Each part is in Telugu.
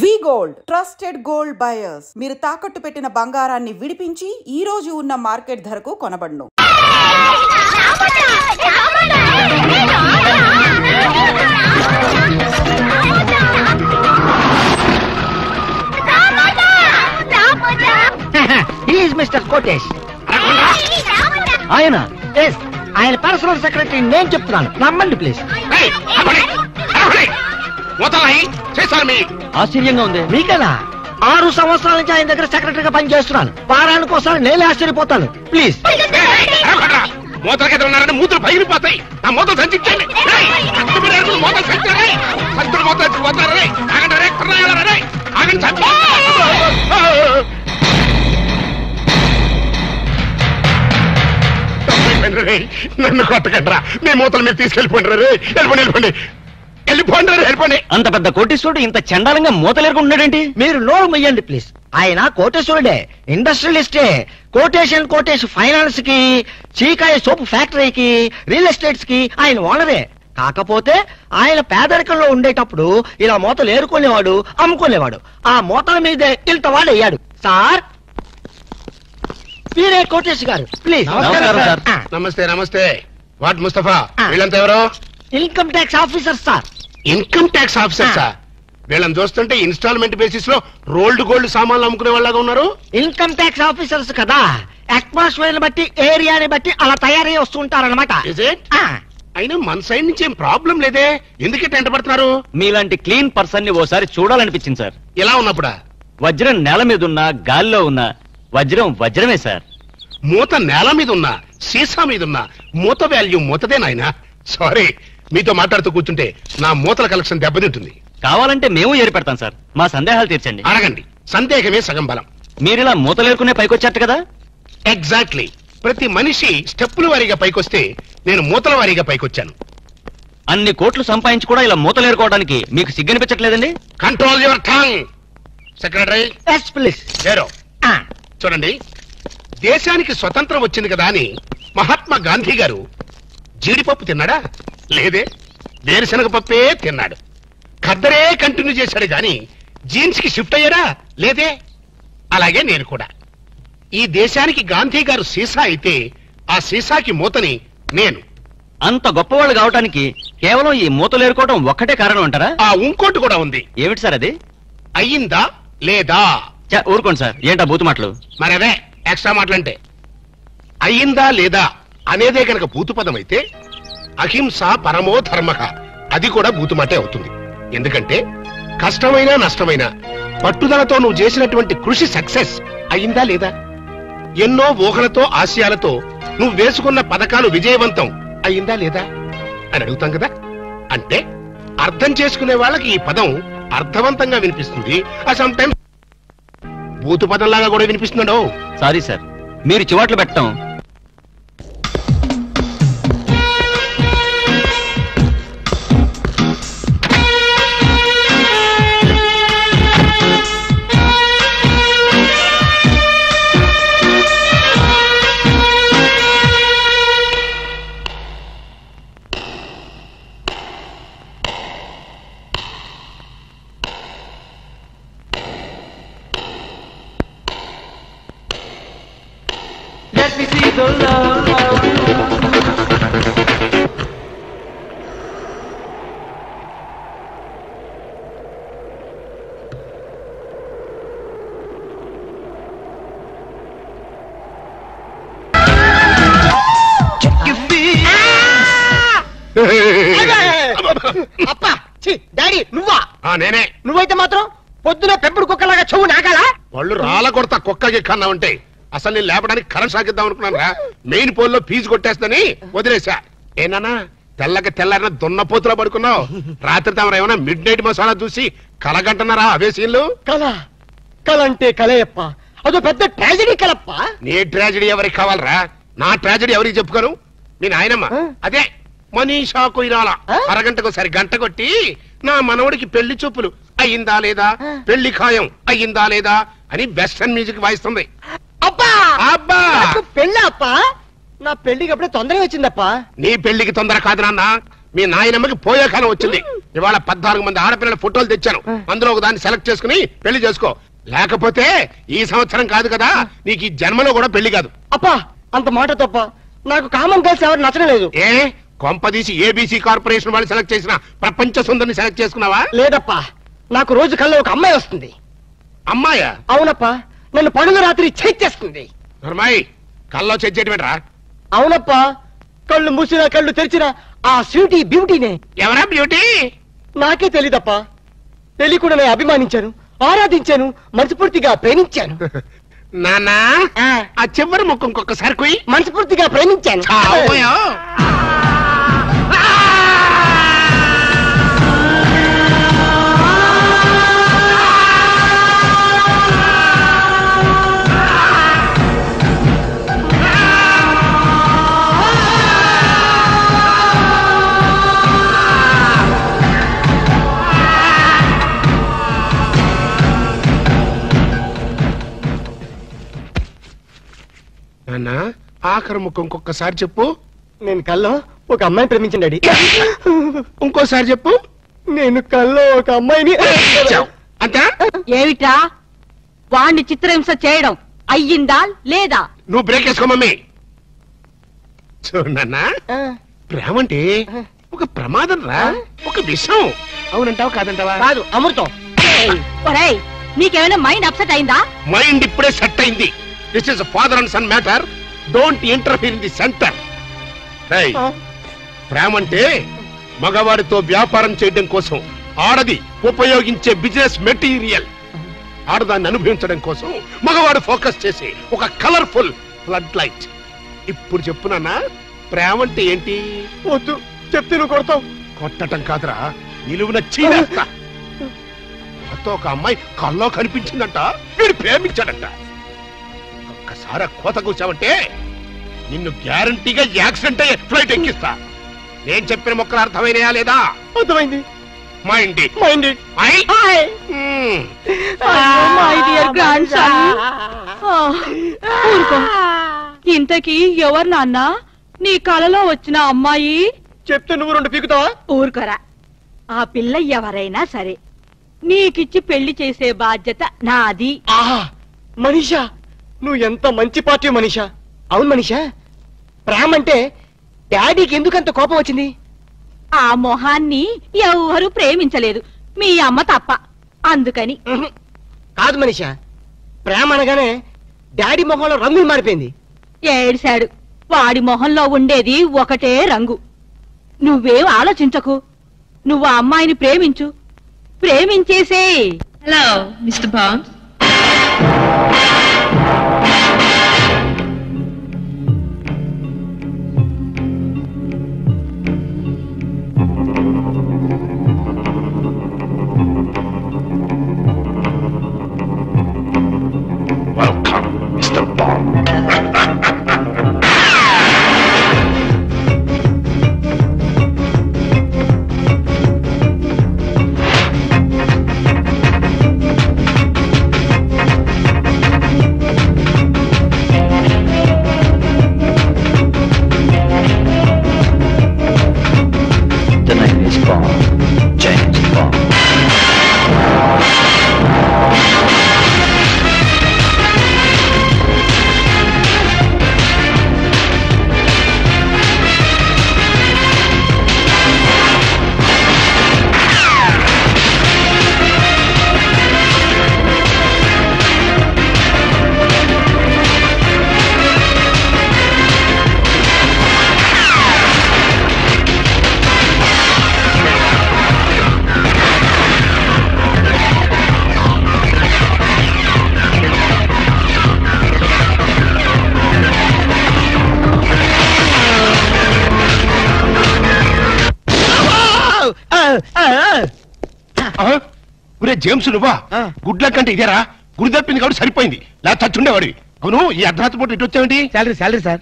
వి గోల్డ్ ట్రస్టెడ్ గోల్డ్ బయర్స్. మీరు తాకట్టు పెట్టిన బంగారాన్ని విడిపించి ఈ రోజు ఉన్న మార్కెట్ ధరకు కొనబడును. మిస్టర్ కోటేష్ ఆయన పర్సనల్ సెక్రటరీ నేను చెప్తున్నాను, నమ్మండి ప్లీజ్. ఆశ్చర్యంగా ఉంది మీకదా? 6 సంవత్సరాల నుంచి ఆయన దగ్గర సెక్రటరీగా పనిచేస్తున్నాను. వారానికి ఒకసారి నేనే ఆశ్చర్యపోతాను. ప్లీజ్ మూతలకి ఉన్నారని మూతలు పగిలిపోతాయి. నా మూతలు సంచించండి. నన్ను కొట్టకండి రా. మీ మూతలు మీరు తీసుకెళ్ళిపోండి. వెళ్ళిపోండి. అంత పెద్ద కోటేశ్వరుడు ఇంత చండాలంగా మూతలేరుకుంటున్నాడేంటి? మీరు నోరు మొయ్యండి ప్లీజ్. ఆయన కోటేశ్వరుడే, ఇండస్ట్రియలిస్టే. కోటేష్ ఫైనాన్స్ కి, చీకాయ సోపు ఫ్యాక్టరీకి, రియల్ ఎస్టేట్స్ కి ఆయన ఓనరే. కాకపోతే ఆయన పేదరికంలో ఉండేటప్పుడు ఇలా మూతలు ఏరుకునేవాడు, అమ్ముకునేవాడు. ఆ మూతల మీదే ఇంతవాడు అయ్యాడు. సార్ వీరే కోటేష్ గారు, ప్లీజ్. నమస్తే. వాట్ ముస్తఫా, వీళ్ళంతా ఎవరో? Income tax officer sir. Income tax officer sir. వీళ్ళని చూస్తుంటే ఇన్స్టాల్మెంట్ బేసిస్ లో రోల్డ్ గోల్డ్ సామాన్లు అమ్ముకునే వాళ్ళగా ఉన్నారు. ఇన్కమ్ ట్యాక్స్ ఆఫీసర్స్ కదా, అట్మాస్ఫియర్ బట్టి, ఏరియాని బట్టి అలా తయారై వస్తుంటారనమాట. అయినా మన సైడ్ నుంచి ఏం ప్రాబ్లం లేదే, ఎందుకే టెంట పడుతున్నారు? మీలాంటి క్లీన్ పర్సన్ ని ఓసారి చూడాలనిపించింది సార్. ఎలా ఉన్నప్పుడా? వజ్రం నేల మీద ఉన్నా, గాల్లో ఉన్నా వజ్రమే సార్. మూత నేల మీద ఉన్నా, సీసా మీద ఉన్నా, మూత వాల్యూ మూతదే నాయనా. సారీ, మీతో మాట్లాడుతూ కూర్చుంటే నా మూతల కలెక్షన్ దెబ్బతింటుంది. కావాలంటే మేము ఏర్పెడతాం సార్, మా సందేహాలు తీర్చండి. అడగండి, సందేహమే సగం బలం. మీరిలా మూతలేరుకునే పైకొచ్చారు కదా? ఎగ్జాక్ట్లీ. ప్రతి మనిషి స్టెప్పుల వారీగా పైకొస్తే నేను మూతల వారీగా పైకొచ్చాను. అన్ని కోట్లు సంపాదించి కూడా ఇలా మూతలేరుకోవడానికి మీకు సిగ్గనిపించట్లేదండి? Control your tongue secretary. చూడండి, దేశానికి స్వతంత్రం వచ్చింది కదా అని మహాత్మా గాంధీ గారు జీడిపప్పు తిన్నాడా? లేదే. వేరుశనగ పప్పే తిన్నాడు. ఖద్దరే కంటిన్యూ చేశాడు గాని జీన్స్ కి షిఫ్ట్ అయ్యాడా? లేదే. అలాగే నేను కూడా. ఈ దేశానికి గాంధీ గారు సీసా అయితే ఆ సీసాకి మూతని నేను. అంత గొప్పవాళ్ళు కావటానికి కేవలం ఈ మూతలేరుకోవడం ఒక్కటే కారణం అంటారా? ఇంకోటి కూడా ఉంది. ఏమిటి సార్ అది? అయ్యిందా లేదా? ఊరుకోండి సార్, ఏంటా బూతు మాటలు? మరి అదే ఎక్స్ట్రా మాటలంటే. అయ్యిందా లేదా అనేదే కనుక భూతుపదం అయితే అహింస పరమో ధర్మః అది కూడా భూతుమాటే అవుతుంది. ఎందుకంటే కష్టమైనా నష్టమైనా పట్టుదలతో నువ్వు చేసినటువంటి కృషి సక్సెస్ అయ్యిందా లేదా? ఎన్నో ఊహలతో ఆశయాలతో నువ్వు వేసుకున్న పథకాలు విజయవంతం అయ్యిందా లేదా అని అడుగుతాం కదా. అంటే అర్థం చేసుకునే వాళ్ళకి ఈ పదం అర్థవంతంగా వినిపిస్తుంది. సమ్ టైమ్స్ భూతు పదంలాగా కూడా వినిపిస్తున్నాడు. సారీ సార్, మీరు చివాట్లు పెట్టడం అప్పా డాడీ నువ్వా? నేనే. నువ్వైతే మాత్రం పొద్దున పెంపుడు కుక్కలాగా చెవు నాగాలా? వాళ్ళు రాళ్ళ కొడతా కుక్కకి కన్నా ఉంటే అసలు నేను లేపడానికి కరెంట్ సాగిద్దాం అనుకున్నాను రా. మెయిన్ పోల్ లో ఫీజు కొట్టేస్తుందని వదిలేసా. ఏనా తెల్లారిన దున్నపోతులా పడుకున్నావు? రాత్రి తమరు ఏమైనా మిడ్ నైట్ మసాలా చూసి కలగంటున్నారా? అవే సీన్లు. కల అంటే కలయప్ప, అదో పెద్ద ట్రాజడీ కలప్ప. నీ ట్రాజడీ ఎవరికి కావాలరా? నా ట్రాజడీ ఎవరికి చెప్పుకోను? మీ నాయనమ్మ అదే మనీషా కొయిరాల అరగంటకు సరి గంట కొట్టి నా మనవడికి పెళ్లి చూపులు అయ్యిందా లేదా, పెళ్లి ఖాయం అయ్యిందా లేదా అని వెస్టర్న్ మ్యూజిక్ వాయిస్తుంది. అబ్బా పెళ్ళి అప్ప? నా పెళ్లికి అప్పుడే తొందరగా వచ్చిందప్ప. నీ పెళ్లికి తొందర కాదు నాన్న, మీ నాయనమ్మకి పోయే కాలం వచ్చింది. ఇవాళ 14 మంది ఆడపిల్లల ఫోటోలు తెచ్చాను. అందులో ఒక దాన్ని సెలెక్ట్ చేసుకుని పెళ్లి చేసుకో. లేకపోతే ఈ సంవత్సరం కాదు కదా, నీకు ఈ జన్మలో కూడా పెళ్లి కాదు. అప్పా అంత మాట తప్ప, నాకు కామన్ గర్ల్స్ ఎవరు నచ్చలేదు. ఏ కొంపదీసి ఏబీసీ కార్పొరేషన్ వాళ్ళు సెలెక్ట్ చేసిన ప్రపంచ సుందరిని సెలెక్ట్ చేసుకున్నావా? లేదప్పా, నాకు రోజు కల్లో ఒక అమ్మాయి వస్తుంది. అమ్మాయా? అవునప్పా, నన్ను పనుల రాత్రి చేస్తుంది. నర్మాయి కల్లో చెయ్యటమేట్రా? అవునప్పా, కళ్ళు మూసినా కళ్ళు తెరిచిన ఆ స్వీటీ బ్యూటీనే. ఎవరా బ్యూటీ? నాకే తెలీదప్పా. తెలియకుండా నేను అభిమానించాను, ఆరాధించాను, మనస్ఫూర్తిగా ప్రేమించాను. నానా ఆ చివరి ముక్కు ఇంకొకసారి కొయ్యి. మనస్ఫూర్తిగా ప్రేమించాను. చావోయా? నాన్న ఆఖరి ముక్కు ఇంకొకసారి చెప్పు. నేను కల్లో ఒక అమ్మాయిని ప్రేమించండి డాడీ. ఇంకోసారి చెప్పు. నేను కల్లో ఒక అమ్మాయిని. అంతా ఏమిటా వాణ్ణి చిత్రహింస చేయడం అయ్యిందా లేదా? నువ్వు బ్రేక్ వేసుకో మమ్మీ. చూడన్నా, ప్రేమ అంటే ఒక ప్రమాదం రా, ఒక విషయం. అవునంటావా కాదంటావా? కాదు, అమృతం. ఒరేయ్, నీకేమైనా మైండ్ అప్సెట్ అయిందా? మైండ్ ఇప్పుడే సెట్ అయింది. This is father and son matter. Don't interfere in the centre. ప్రేమ అంటే మగవాడితో వ్యాపారం చేయడం కోసం ఆడది ఉపయోగించే బిజినెస్ మెటీరియల్. ఆడదాన్ని అనుభవించడం కోసం మగవాడు ఫోకస్ చేసి ఒక కలర్ఫుల్ ఫ్లడ్ లైట్. ఇప్పుడు చెప్పునా, ప్రేమ అంటే ఏంటి? వద్దు, చెప్తే నువ్వు కొడతావు. కొట్టటం కాదురా, నిలువున చీనేస్తా. నాతో ఒక అమ్మాయి కల్లో కనిపించిందంట, వీడు ప్రేమించాడంట. ఒక్కసారి కోత కూర్చావంటే నిన్ను గ్యారంటీగా యాక్సిడెంట్ అయ్యే ఫ్లైట్ ఎక్కిస్తా. నేను చెప్పిన మొక్కలు అర్థమైనయా లేదా? అర్థమైంది. మైండ్ ఇంతకీ ఎవరు నాన్న నీ కలలో వచ్చిన అమ్మాయి? చెప్తే నువ్వు 2 పీకుతావా? ఊరుకోరా. ఆ పిల్ల ఎవరైనా సరే నీకిచ్చి పెళ్లి చేసే బాధ్యత నాది. మనీషా, నువ్వు ఎంత మంచి పార్టీ మనీషా. అవును మనీషా, ప్రేమ అంటే డాడీకి ఎందుకంత కోపం వచ్చింది? ఆ మొహాన్ని ఎవరు ప్రేమించలేదు, మీ అమ్మ తప్ప. అందుకని. కాదు మనీషా, ప్రేమ అనగానే డాడీ మొహంలో రంగులు మారిపోయింది. ఏడిశాడు. వాడి మొహంలో ఉండేది ఒకటే రంగు. నువ్వేం ఆలోచించకు. నువ్వు ఆ అమ్మాయిని ప్రేమించు, ప్రేమించేసే. Hello mister Bond. Welcome, Mr. Bond. The name is Bond. James Bond. ఒరే జేమ్స్, నువ్వా? గుడ్ల కంటే ఇదేరా? గుడి తప్పింది కాబట్టి సరిపోయింది, లేదా చచ్చుండేవాడివి. అవును, ఈ అర్ధరాత్రి పూట ఇటు వచ్చావేంటి? Salary sir.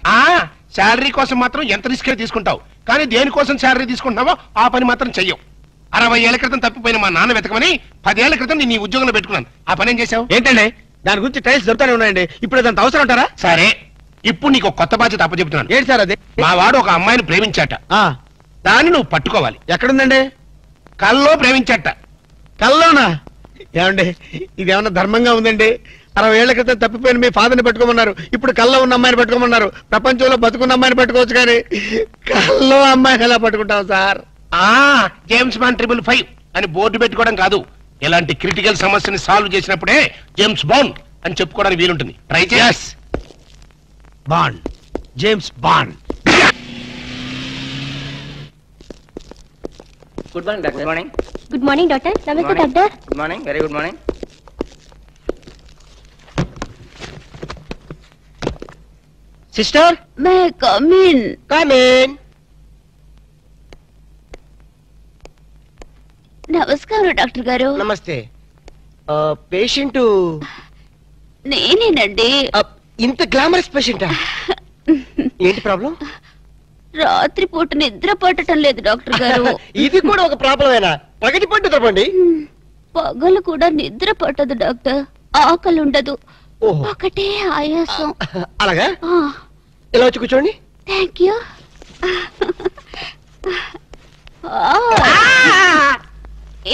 శాలరీ కోసం మాత్రం ఎంత రిస్క్ తీసుకుంటావు, కానీ దేనికోసం శాలరీ తీసుకుంటున్నావో ఆ పని మాత్రం చెయ్యవు. 60 ఏళ్ల క్రితం తప్పిపోయిన మా నాన్న వెతకమని 10 ఏళ్ల క్రితం నేను ఈ ఉద్యోగంలో పెట్టుకున్నాను. ఆ పని ఏం చేశావు? ఏంటండి దాని గురించి టైల్స్ దొరుకుతానే ఉన్నాయండి, ఇప్పుడు దాంత అవసరం అంటారా? సరే, ఇప్పుడు నీకు కొత్త బాధ్యత అప్పచెప్తున్నాను. ఏంటి సార్ అది? మా వాడు ఒక అమ్మాయిని ప్రేమించాట, దాన్ని నువ్వు పట్టుకోవాలి. ఎక్కడుందండి? కల్లో ప్రేమించట. కల్లోనా? ఏమండి ఇదేమన్నా ధర్మంగా ఉందండి? 60 ఏళ్ల క్రితం తప్పిపోయిన మీ ఫాదర్ని పెట్టుకోమన్నారు, ఇప్పుడు కల్లో ఉన్న అమ్మాయిని పెట్టుకోమన్నారు. ప్రపంచంలో బతుకున్న అమ్మాయిని పెట్టుకోవచ్చు కానీ కల్లో అమ్మాయిని ఎలా పట్టుకుంటాం సార్? జేమ్స్ బాండ్ 555 అని బోర్డు పెట్టుకోవడం కాదు, ఇలాంటి క్రిటికల్ సమస్యని సాల్వ్ చేసినప్పుడే జేమ్స్ బాండ్ అని చెప్పుకోవడానికి వీలుంటుంది. ట్రై చేస్. Bond, James Bond. Good morning doctor. Good morning. Good morning doctor. నమస్తే doctor. Good morning. Very good morning. Sister, may come in. Come in. నమస్కారం డాక్టర్ గారు. నమస్తే. పేషెంట్ నేనేనండి. ఇంత గ్లామరస్ పేషెంటా? ఏంటి ప్రాబ్లం? రాత్రిపూట నిద్ర పట్టడం లేదు డాక్టర్ గారు. ఇది కూడా ఒక ప్రాబ్లమేనా? పగటి పట్టు తప్పండి. పగలు కూడా నిద్ర పట్టదు డాక్టర్. ఆకలి ఉండదు, ఓహో. ఒకటే ఆయాసం. అలాగా? ఇలా వచ్చి కూర్చోండి. Thank you.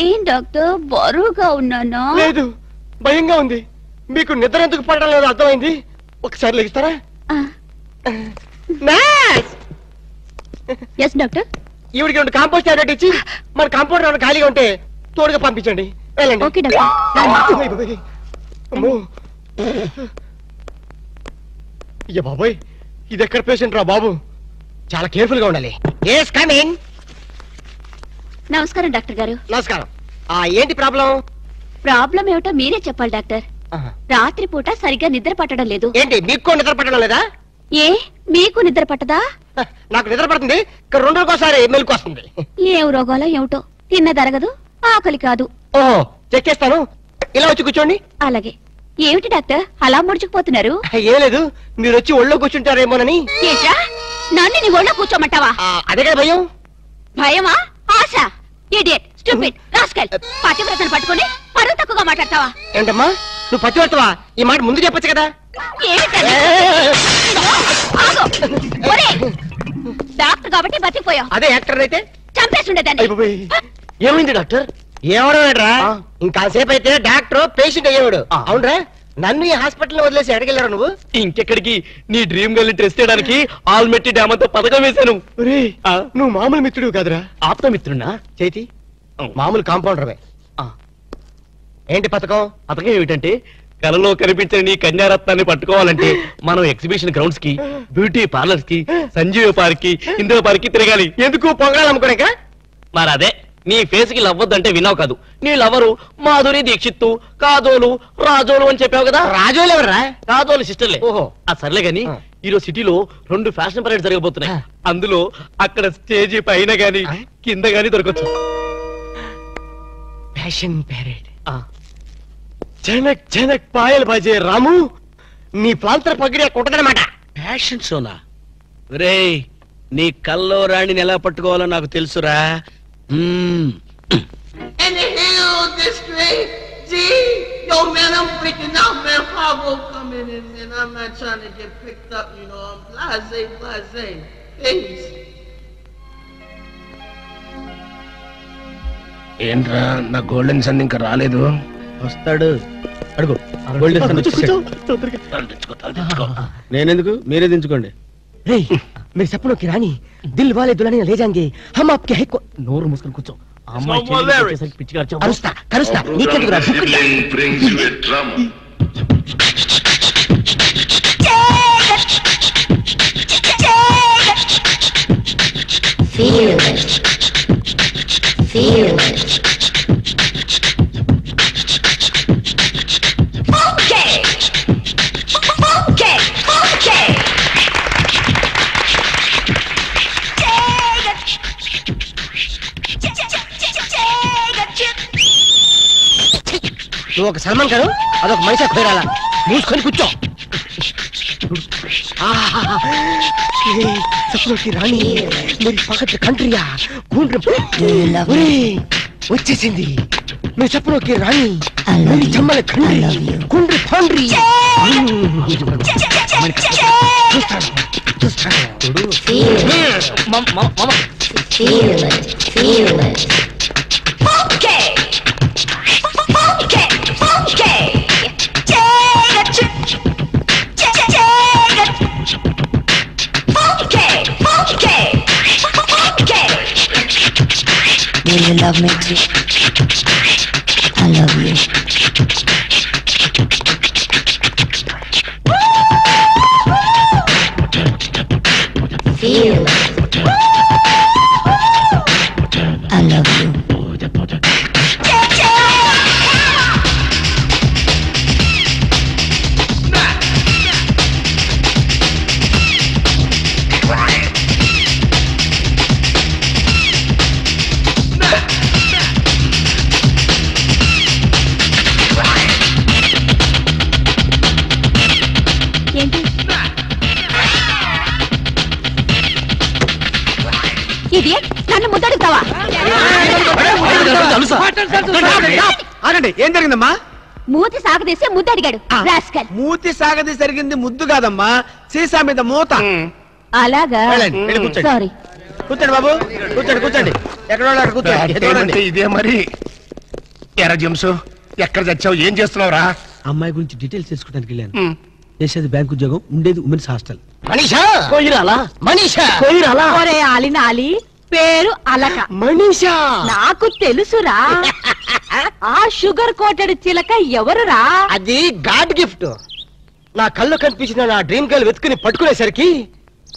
ఏం డాక్టర్ బరువుగా ఉన్నానా? లేదు, భయంగా ఉంది. మీకు నిద్ర ఎందుకు పడడం లేదు అర్థమైంది. ఒకసారి లెగిస్తారా? Yes doctor. ఈవిడికి 2 కాంపోస్ట్ టాబ్లెట్ ఇచ్చి మన కాంపౌండ్ ఏమైనా ఖాళీగా ఉంటే తోడుగా పంపించండి. వెళ్ళండి. Okay doctor. అమ్మో. అయ్య బాబోయ్, ఇది ఎక్కడ పేషెంట్ రా బాబు? చాలా కేర్ఫుల్ గా ఉండాలి. Yes coming. నమస్కారం డాక్టర్ గారు. నమస్కారం. ఏంటి ప్రాబ్లం? ప్రాబ్లం ఏమిటో మీరే చెప్పాలి డాక్టర్. రాత్రిపూట సరిగ్గా నిద్ర పట్టడం లేదు. ఏంటి మీకు నిద్ర పట్టడం లేదా? ఏ మీకు నిద్ర పట్టదా? నాకు నిద్ర పడుతుంది, 2 రోజులకోసారి మెలకు వస్తుంది. ఏం రోగాలో ఏమిటో, తిన్నదరగదు, ఆకలి కాదు. ఓహో, చెక్ చేస్తాను. ఇలా వచ్చి కూర్చోండి. అలాగే. ఏమిటి డాక్టర్ అలా ముడుచుకుపోతున్నారు? ఏం లేదు, మీరు వచ్చి ఒళ్ళో కూర్చుంటారేమోనని. ఏంట్రా, నన్ను నీ ఒళ్ళో కూర్చోమంటావా? అదే కదా భయం. భయమా? ఆశ? Idiot, stupid, rascal. పతివ్రతను పట్టుకుని పరువు తక్కువగా మాట్లాడతావా? ఏంటమ్మా, నువ్వు పతివ్రతవా? ఈ మాట ముందు చెప్పొచ్చు కదా. డాక్టర్ కాబట్టి బతికిపోయావు. అదే యాక్టర్ అయితే చంపేస్తుండేదాన్ని. ఏమైంది డాక్టర్? ఏమడరా, ఇంకాసేపు అయితే డాక్టర్ పేషెంట్ అయ్యేవాడు. అవునరా, నన్ను ఈ హాస్పిటల్ వదిలేసి ఎడగెళ్ళారు నువ్వు? ఇంకెక్కడికి, నీ డ్రీమ్ గర్ల్ టెస్ట్ చేయడానికి ఆల్మెట్టి డ్యామ్ తో పథకం వేశాను. నువ్వు మామూలు మిత్రుడు కాదురా. ఆప్తమిత్రున్నా? చేతి మామూలు కాంపౌండర్వే. ఏంటి పథకం? పథకం ఏమిటంటే, కలలో కనిపించిన నీ కన్యారత్నాన్ని పట్టుకోవాలంటే మనం ఎగ్జిబిషన్ గ్రౌండ్స్ కి, బ్యూటీ పార్లర్స్ కి, సంజీవ పార్క్ కి, ఇందిరా పార్క్ కి తిరగాలి. ఎందుకు పొంగడాలు అమ్ముకోలేక? మరి అదే, నీ ఫేస్ కి లవ్వద్దంటే విన్నావు కాదు. నీ లవరు మాధురి దీక్షిత్తు, కాజోలు, రాజోలు అని చెప్పావు కదా. రాజోలు ఎవరా? కాజోలు సిస్టర్లే. ఓహో, సర్లే గాని ఈరోజు సిటీలో 2 ఫ్యాషన్ పరేడ్ జరగబోతున్నాయి. అందులో అక్కడ స్టేజీ పైన గాని కింద గాని దొరకచ్చు. Fashion parade. జనక్ జనక్ పాయల్ బాజే రాము, నీ ప్రాంతర పగిడే కొట్టదనమాట. ఫ్యాషన్ షోనా? రే, నీ కల్లో రాణిని ఎలా పట్టుకోవాలో నాకు తెలుసురా. In the hill district, G, yo man, I'm freaking out, man. Fargo coming in, man. I'm not trying to get picked up, you know. I'm blase. Peace. ఏంట్రా, నా గోల్డెన్ సన్ ఇంకా రాలేదు. వస్తాడు, అడుగు. నేనెందుకు, మీరే దించుకోండి. మీరు సపనోं की रानी, दिल वाले दुल्हनिया ले जाएंगे हम आपके है को. నోరు మూసుకొని కూర్చో. పిచ్చిగా కరుస్తా కరుస్తా నీకెందుకు రా? నువ్వు ఒక సల్మాన్ గారు, అదొక మనిషి పేరాల. మూసుకొని కూర్చో. సపనోं की रानी, मेरी पकड़ कंट्रिया వచ్చేసింది. మీ సపనों की रानी, मेरी Chambal Khandri कुंड्री फांड्री. Will you love me too? I love you. Feel it. I love you. నన్ను ముద్దడుగుతావా? ఆగండి, ఏం జరిగిందమ్మా? మూతి సాగదీసి ముద్దడిగాడు. మూతి సాగది జరిగింది ముద్దు కాదమ్మా, సీసా మీద మూత. అలాగా? సారీ. కూర్చోండి బాబు, కూర్చోండి కూర్చోండి. ఎక్కడ కూర్చోండి. ఇదే మరి ఎరా జంసు, ఎక్కడ చచ్చావు? ఏం చేస్తున్నావురా? అమ్మాయి గురించి డీటెయిల్స్ తెలుసుకోవడానికి వెళ్ళాను. చేసేది బ్యాంక్ ఉద్యోగం, ఉండేది ఉమెన్స్ హాస్టల్. మనీషా కోయిరాలా? మనీషా కోయిరాలా? ఒరే ఆలినాలి, పేరు అలక. మనీషా నాకు తెలుసురా. ఆ షుగర్ కోటెడ్ చిలక ఎవరురా? అది గాడ్ గిఫ్ట్. నా కళ్ళు కనిపించిన నా డ్రీమ్ గర్ల్ వెతుకుని పట్టుకునేసరికి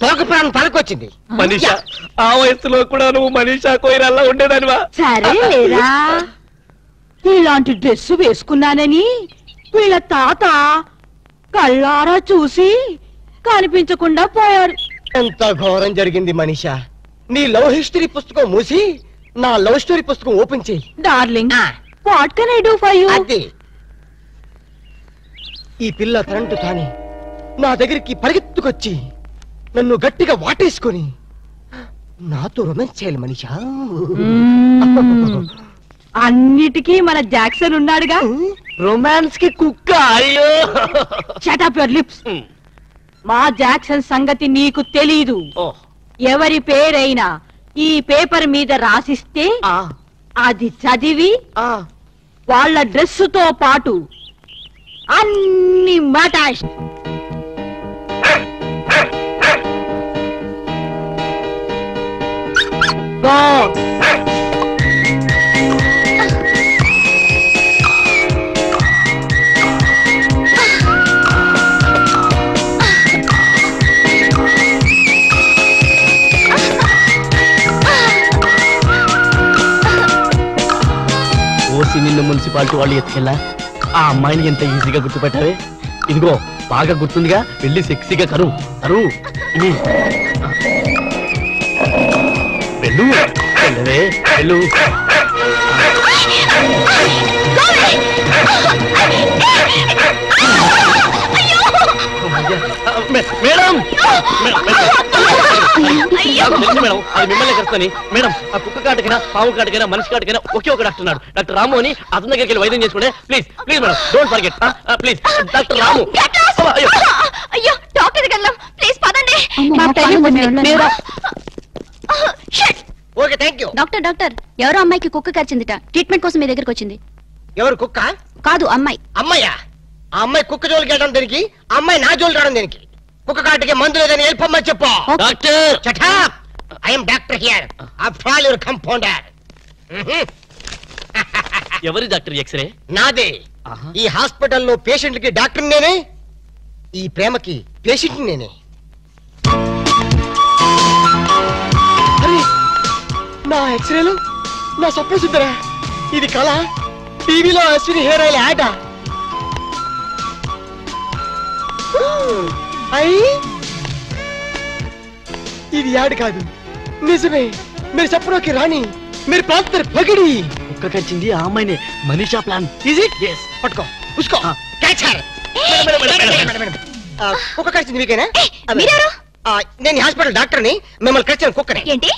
తోక ప్రాణం తలకొచ్చింది. మనీషా, ఆ వయసులో కూడా నువ్వు మనీషా కోయిరాల్లా ఉండేదానివా? సరే లేరా, ఇలాంటి డ్రెస్ వేసుకున్నానని వీళ్ళ తాత కళ్ళారా చూసి కనిపించకుండా పోయారు. ఎంత ఘోరం జరిగింది మనీషా. నీ లవ్ హిస్టరీ పుస్తకం మూసి నా లవ్ స్టోరీ పుస్తకం ఓపెన్ చేయి. Darling, what can I do for you? అదే ఈ పిల్ల తనంటు తానే నా దగ్గరికి పరిగెత్తుకొచ్చి నన్ను గట్టిగా వాటేసుకొని నాతో రొమాన్స్ చేయాలి మనీషా. అన్నిటికీ మన జాక్సన్ ఉన్నాడుగా. రొమాన్స్ కి కుక్క. అయ్యో, షట్ అప్ యువర్ లిప్స్. మా జాక్సన్ సంగతి నీకు తెలీదు. ఎవరి పేరైనా ఈ పేపర్ మీద రాసిస్తే అది చదివి వాళ్ళ డ్రెస్సుతో పాటు అన్ని మటాష్. ఓసి నిన్ను మున్సిపాలిటీ వాళ్ళు ఎత్తుకెళ్ళా ఆ అమ్మాయిని ఎంత ఈజీగా గుర్తుపెట్టావే. ఇదిగో బాగా గుర్తుందిగా, వెళ్ళి సెక్సీగా కరు కరు. వెళ్ళు వెళ్ళవే వెళ్ళు. మేడం మేడం, అది మిమ్మల్ని కలుస్తాని. మేడం, ఆ కుక్క కాటకైనా పాము కాటకైనా మనిషి కాటకైనా ఒకే ఒక డాక్టర్ ఉన్నాడు, డాక్టర్ రాము అని. అతని దగ్గరికి వెళ్ళి వైద్యం చేసుకుంటే please please madam, don't forget please. Doctor Ramu. అయ్యో డాక్టర్ గల్లం, ప్లీజ్ పదండి. Okay, thank you. Doctor doctor, ఎవరో అమ్మాయికి కుక్క కరిచిందిట. ట్రీట్మెంట్ కోసం మీ దగ్గరికి వచ్చింది. ఎవరు కుక్క? కాదు, అమ్మాయి. అమ్మాయ్యా? ఆ అమ్మాయి కుక్క జోలికి వెళ్ళడం దేనికి? అమ్మాయి నా జోలికి రావడం దేనికి? కుక్క కాటికి మందు లేదని వెళ్ళిపోమ్మని చెప్పు. Doctor, I'm doctor here. After all your compounder. ఎవరి డాక్టర్? ఎక్స్రే నాదే. ఈ హాస్పిటల్లో పేషెంట్ కి డాక్టర్ నేనే, ఈ ప్రేమకి పేషెంట్ నేనే. అరే, నా ఎక్స్రేలు నా స్వప్న సుందరా. ఇది కళ? టీవీలో అశ్విని హెయిర్ ఆయిల్ యాడ్. ఇది యాడ్ కాదు, నిజమే. మీరు సప్నోకి రాణి, మీరు ప్రాంతర్ పగిడి. కుక్క కరిచింది ఆ అమ్మాయినే. మనీషా ప్లాన్. పట్టుకో, ఉసుకో, క్యాచ్ హర్. కుక్క కరిచింది మీకేనా? నేను హాస్పిటల్ డాక్టర్ని, మిమ్మల్ని కరిచిన కుక్కనే. ఏంటి?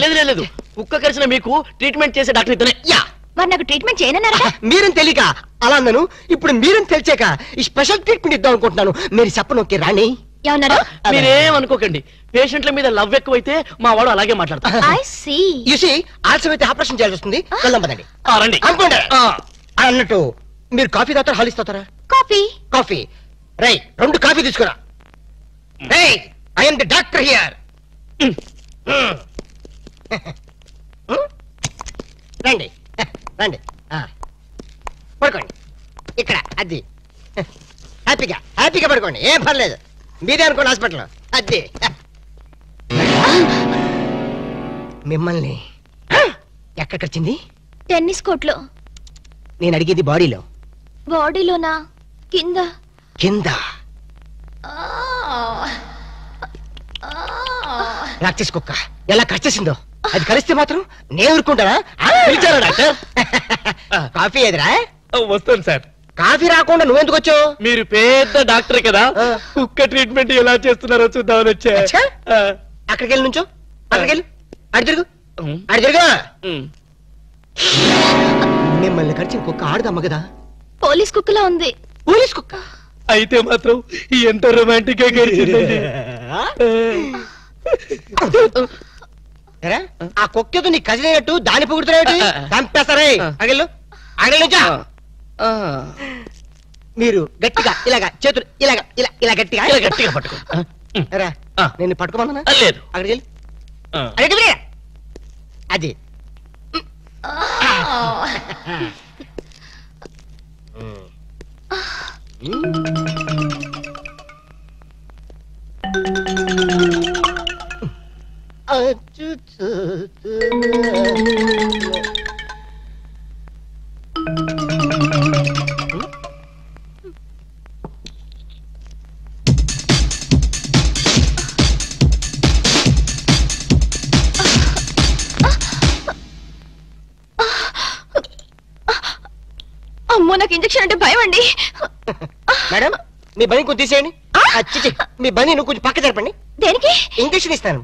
లేదు లేదు, కుక్క కరిచిన మీకు ట్రీట్మెంట్ చేసే డాక్టర్ ఇతనే. యా, మరి నాకు ట్రీట్మెంట్ చేయనన్నారా? మీరేం తెలియక అలా అన్నాను. ఇప్పుడు మీరేం తెలిసాక ఈ స్పెషల్ ట్రీట్మెంట్ ఇద్దాం అనుకుంటున్నాను. మీరు చెప్పనోకే రాణి. ఏమన్నారు? మీరేం అనుకోకండి, పేషెంట్ల మీద లవ్ ఎక్కువైతే మా వాడు అలాగే మాట్లాడతారు. I see. యు సీ, ఆలస్యం అయితే ఆపరేషన్ చేయాల్సి వస్తుంది. వెళ్దాం పదండి. రండి. అన్నట్టు మీరు కాఫీ తాగుతారా, హాలిస్ తాగుతారా? కాఫీ. కాఫీ. రై, 2 కాఫీ తీసుకురా. Rai, I am the doctor here. రండి రండి పడుకోండి ఇక్కడ అది హ్యాపీగా హ్యాపీగా పడుకోండి ఏం పర్లేదు మీదే అనుకోండి హాస్పిటల్ అది మిమ్మల్ని ఎక్కడికొచ్చింది టెన్నిస్ కోర్ట్లో. నేను అడిగేది బాడీలో బాడీలోనా? కింద. కింద రాక్షసి కుక్క ఎలా కరిచేసిందో అది కలిస్తే మాత్రం నేను ఊరుకుంటానా పిలిచారా డాక్టర్ కాఫీ ఎదురా వస్తాను సార్. కాఫీ రాకుండా నువ్వెందుకు వచ్చావు మీరు పెద్ద డాక్టర్ కదా కుక్క ట్రీట్మెంట్ ఎలా చేస్తున్నారో చూద్దామని వచ్చా. అక్కడికి వెళ్ళి నుంచో అక్కడికి వెళ్ళి అడి తిరుగు అడి తిరుగు మిమ్మల్ని కరిచిన కుక్క ఆడదమ్మ కదా పోలీస్ కుక్కలా ఉంది. పోలీస్ కుక్క అయితే మాత్రం ఎంత రొమాంటిక్ గా గడిచిందండి. ఆ కుక్కతో నీ కజినట్టు దాని పొగుడుతున్నాయి చంపేస్తారే అగలు అగలు నుంచో మీరు గట్టిగా ఇలాగా చేతులు ఇలాగా ఇలా ఇలా గట్టిగా ఇలా గట్టిగా పట్టుకో నేను పట్టుకోమన్నా లేదు అక్కడికి వెళ్ళి అక్కడికి అది అమ్మో నాకు ఇంజెక్షన్ అంటే భయం అండి. మేడం మీ బని కొంచెం తీసేయండి. మీ బని నువ్వు కొంచెం పక్క జరపండి. దేనికి? ఇంజెక్షన్ ఇస్తాను.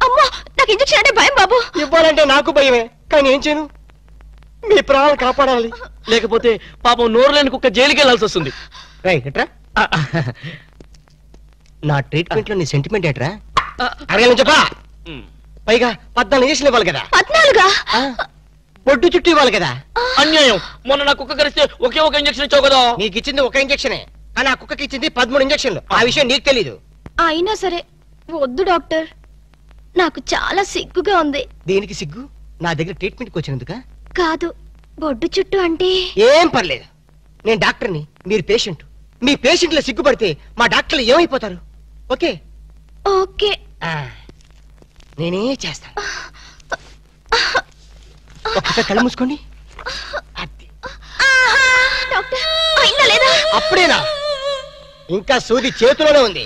అమ్మో నాకు ఇంజెక్షన్ అంటే భయం బాబు. ఇవ్వాలంటే నాకు భయమే కానీ ఏం చేయను మీ ప్రాణాలు కాపాడాలి లేకపోతే పాపం నోరు లేని కుక్క జైలుకి వెళ్లాల్సి వస్తుంది. రైట్ నా ట్రీట్మెంట్ లో నీ సెంటిమెంట్ ఏట్రా అడగల చెప్పా పైగా 14 ఇంజక్షన్ ఇవ్వాలి కదా. 14? పొట్టు చుట్టూ ఇవ్వాలి కదా. అన్యాయం. మొన్న నా కుక్క కరిస్తే ఒకే ఒక ఇంజక్షన్ ఇచ్చావు కదా. నీకు ఇచ్చింది ఒక ఇంజక్షనే కానీ ఆ కుక్కకి ఇచ్చింది 13 ఇంజక్షన్లు. ఆ విషయం నీకు తెలీదు. అయినా సరే వద్దు డాక్టర్, నాకు చాలా సిగ్గుగా ఉంది. దేనికి సిగ్గు? నా దగ్గర ట్రీట్మెంట్కి వచ్చినందుక? కాదు, బొడ్డు చుట్టూ అంటే. ఏం పర్లేదు, నేను డాక్టర్ని, మీరు పేషెంట్. మీ పేషెంట్ల సిగ్గుపడితే మా డాక్టర్లు ఏమైపోతారు? ఓకే ఓకే నేనే చేస్తాను. ఒక్కసారి కళ్ళు మూసుకోండి. డాక్టర్ అయిందా లేదా? అప్పుడేనా? ఇంకా సూది చేతిలోనే ఉంది.